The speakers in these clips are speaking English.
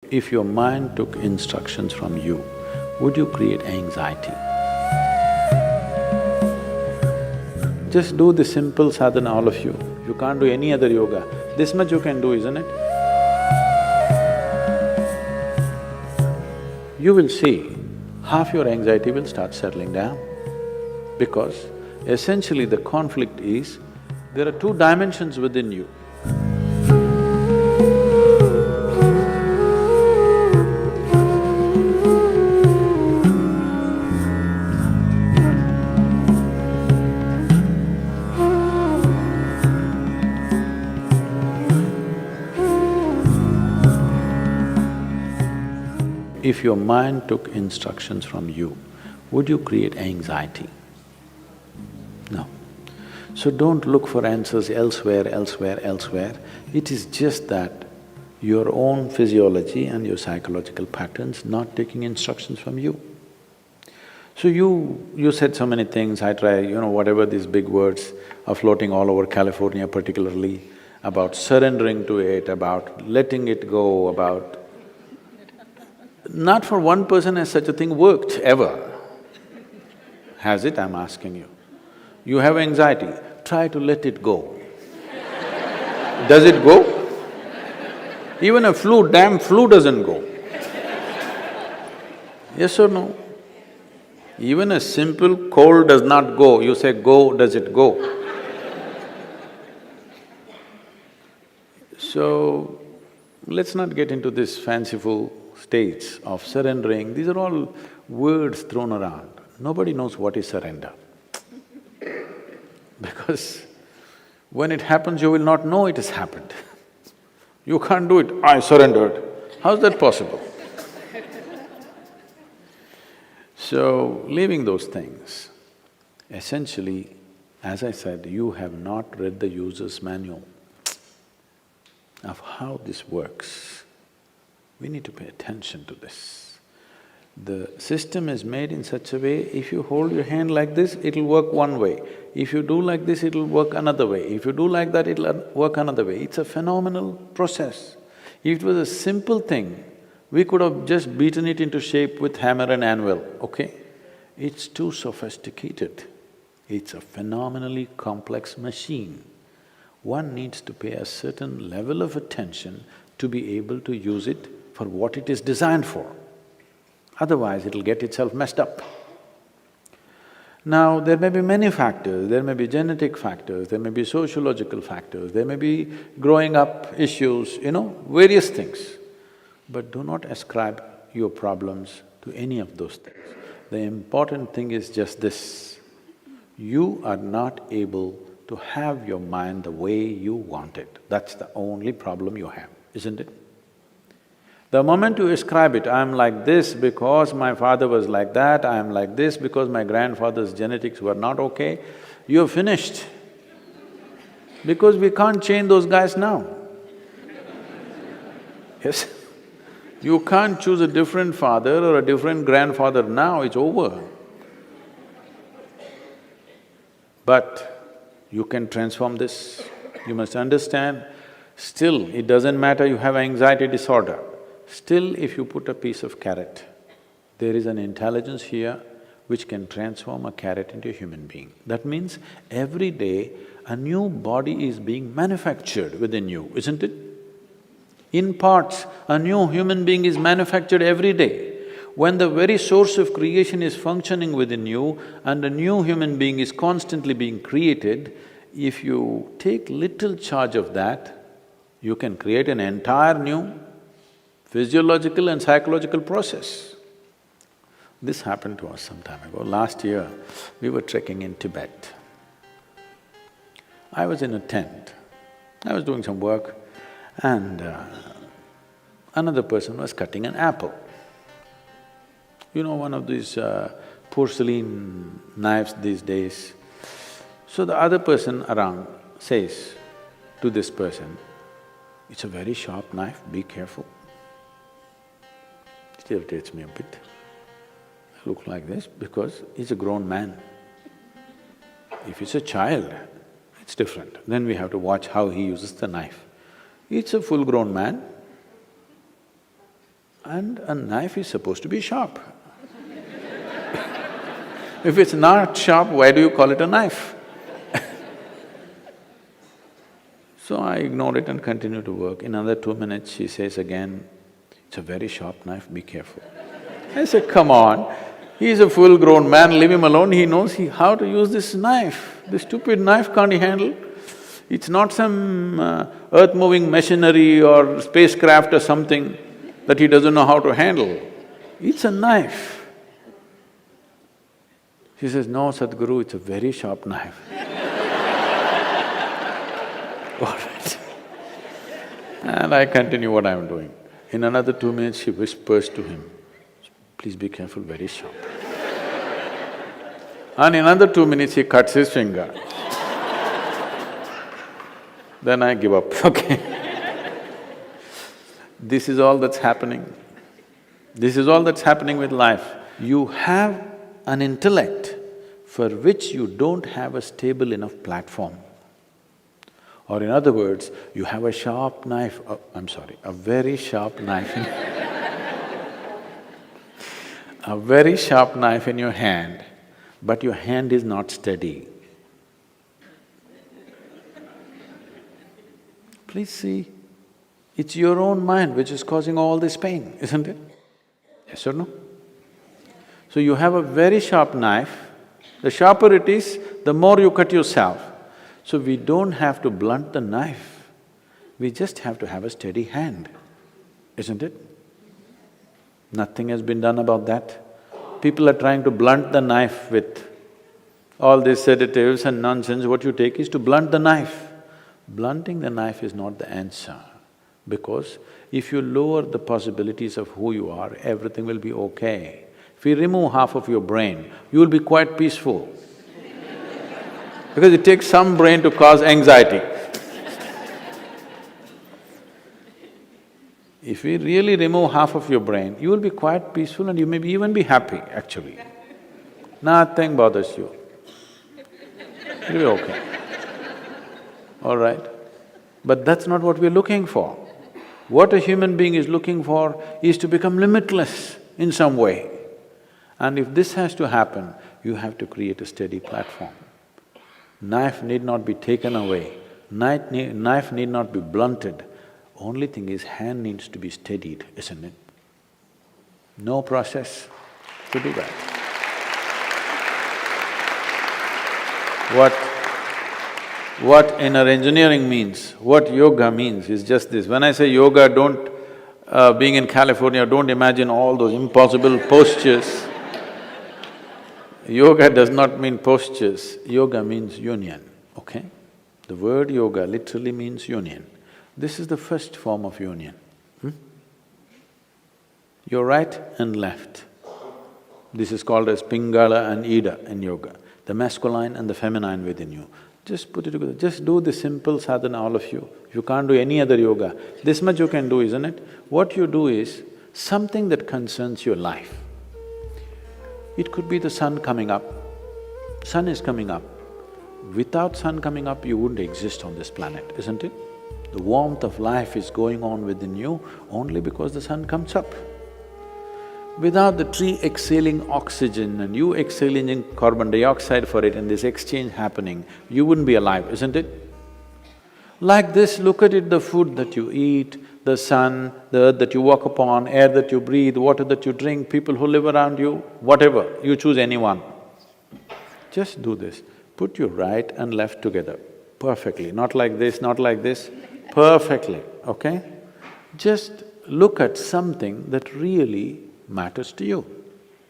If your mind took instructions from you, would you create anxiety? Just do the simple sadhana, all of you. You can't do any other yoga. This much you can do, isn't it? You will see, half your anxiety will start settling down. Because essentially the conflict is, there are two dimensions within you. If your mind took instructions from you, would you create anxiety? No. So don't look for answers elsewhere, elsewhere. It is just that your own physiology and your psychological patterns not taking instructions from you. So you said so many things, I try, whatever these big words are floating all over California particularly, about surrendering to it, about letting it go, about… Not for one person has such a thing worked, ever. Has it, I'm asking you? You have anxiety, try to let it go. Does it go? Even a damn flu doesn't go. Yes or no? Even a simple cold does not go, you say go, does it go? So, let's not get into this fanciful states of surrendering, these are all words thrown around. Nobody knows what is surrender. Because when it happens, you will not know it has happened. You can't do it, I surrendered. How's that possible? So, leaving those things, essentially, as I said, you have not read the user's manual of how this works. We need to pay attention to this. The system is made in such a way, if you hold your hand like this, it'll work one way. If you do like this, it'll work another way. If you do like that, it'll work another way. It's a phenomenal process. If it was a simple thing, we could have just beaten it into shape with hammer and anvil, okay? It's too sophisticated. It's a phenomenally complex machine. One needs to pay a certain level of attention to be able to use it for what it is designed for. Otherwise, it'll get itself messed up. Now, there may be many factors, there may be genetic factors, there may be sociological factors, there may be growing up issues, various things. But do not ascribe your problems to any of those things. The important thing is just this, you are not able to have your mind the way you want it. That's the only problem you have, isn't it? The moment you ascribe it, I'm like this because my father was like that, I'm like this because my grandfather's genetics were not okay, you're finished. Because we can't change those guys now. Yes? You can't choose a different father or a different grandfather now, it's over. But you can transform this. You must understand, still it doesn't matter you have anxiety disorder. Still, if you put a piece of carrot, there is an intelligence here which can transform a carrot into a human being. That means every day a new body is being manufactured within you, isn't it? In parts, a new human being is manufactured every day. When the very source of creation is functioning within you and a new human being is constantly being created, if you take little charge of that, you can create an entire new physiological and psychological process. This happened to us some time ago. Last year, we were trekking in Tibet. I was in a tent, I was doing some work and another person was cutting an apple. One of these porcelain knives these days. So the other person around says to this person, "It's a very sharp knife, be careful." It irritates me a bit. I look like this because he's a grown man. If it's a child, it's different. Then we have to watch how he uses the knife. It's a full-grown man. And a knife is supposed to be sharp. If it's not sharp, why do you call it a knife? So I ignored it and continued to work. In another 2 minutes, she says again, "It's a very sharp knife, be careful." I said, "Come on, he's a full-grown man, leave him alone, he knows how to use this knife. This stupid knife can't he handle? It's not some earth-moving machinery or spacecraft or something that he doesn't know how to handle. It's a knife." She says, "No, Sadhguru, it's a very sharp knife." All right. And I continue what I'm doing. In another 2 minutes, she whispers to him, "Please be careful, very sharp." And in another 2 minutes, he cuts his finger. Then I give up, okay. This is all that's happening. This is all that's happening with life. You have an intellect for which you don't have a stable enough platform. Or in other words, you have a sharp knife, a very sharp knife a very sharp knife in your hand, but your hand is not steady. Please see, it's your own mind which is causing all this pain, isn't it? Yes or no? So you have a very sharp knife, the sharper it is, the more you cut yourself. So we don't have to blunt the knife, we just have to have a steady hand, isn't it? Nothing has been done about that. People are trying to blunt the knife with all these sedatives and nonsense. What you take is to blunt the knife. Blunting the knife is not the answer, because if you lower the possibilities of who you are, everything will be okay. If you remove half of your brain, you will be quite peaceful. Because it takes some brain to cause anxiety. If we really remove half of your brain, you will be quite peaceful and you may even be happy, actually. Nothing bothers you. It'll be okay. All right? But that's not what we're looking for. What a human being is looking for is to become limitless in some way. And if this has to happen, you have to create a steady platform. Knife need not be taken away, knife need not be blunted. Only thing is, hand needs to be steadied, isn't it? No process to do that. What inner engineering means, what yoga means is just this. When I say yoga, being in California, don't imagine all those impossible postures. Yoga does not mean postures, yoga means union, okay? The word yoga literally means union. This is the first form of union. Your right and left. This is called as Pingala and Ida in yoga, the masculine and the feminine within you. Just put it together, just do the simple sadhana, all of you. If you can't do any other yoga, this much you can do, isn't it? What you do is something that concerns your life. It could be the sun coming up. Sun is coming up. Without sun coming up, you wouldn't exist on this planet, isn't it? The warmth of life is going on within you only because the sun comes up. Without the tree exhaling oxygen and you exhaling carbon dioxide for it and this exchange happening, you wouldn't be alive, isn't it? Like this, look at it, the food that you eat, the sun, the earth that you walk upon, air that you breathe, water that you drink, people who live around you, whatever, you choose anyone. Just do this, put your right and left together perfectly, not like this, perfectly, okay? Just look at something that really matters to you.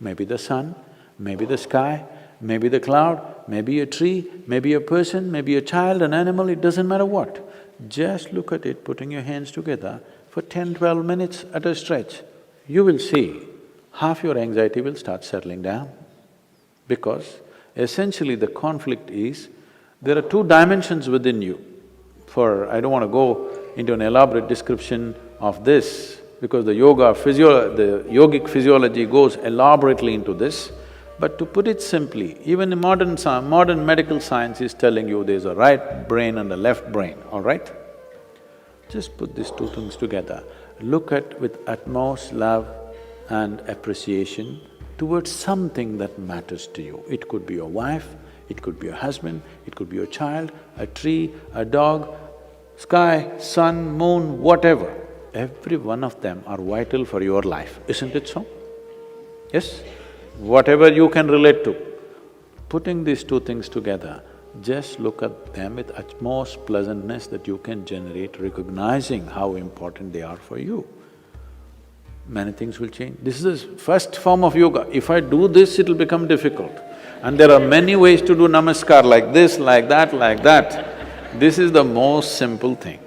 Maybe the sun, maybe the sky, maybe the cloud, maybe a tree, maybe a person, maybe a child, an animal, it doesn't matter what. Just look at it, putting your hands together for 10–12 minutes at a stretch. You will see half your anxiety will start settling down. Because essentially the conflict is, there are two dimensions within you. I don't want to go into an elaborate description of this, because the yogic physiology goes elaborately into this. But to put it simply, even the modern medical science is telling you there's a right brain and a left brain, all right? Just put these two things together. look at with utmost love and appreciation towards something that matters to you. It could be your wife, it could be your husband, it could be your child, a tree, a dog, sky, sun, moon, whatever. Every one of them are vital for your life, isn't it so? Yes? Whatever you can relate to. Putting these two things together, just look at them with utmost pleasantness that you can generate, recognizing how important they are for you. Many things will change. This is the first form of yoga. If I do this, it'll become difficult. And there are many ways to do namaskar, like this, like that, like that. This is the most simple thing.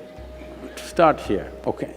Start here, okay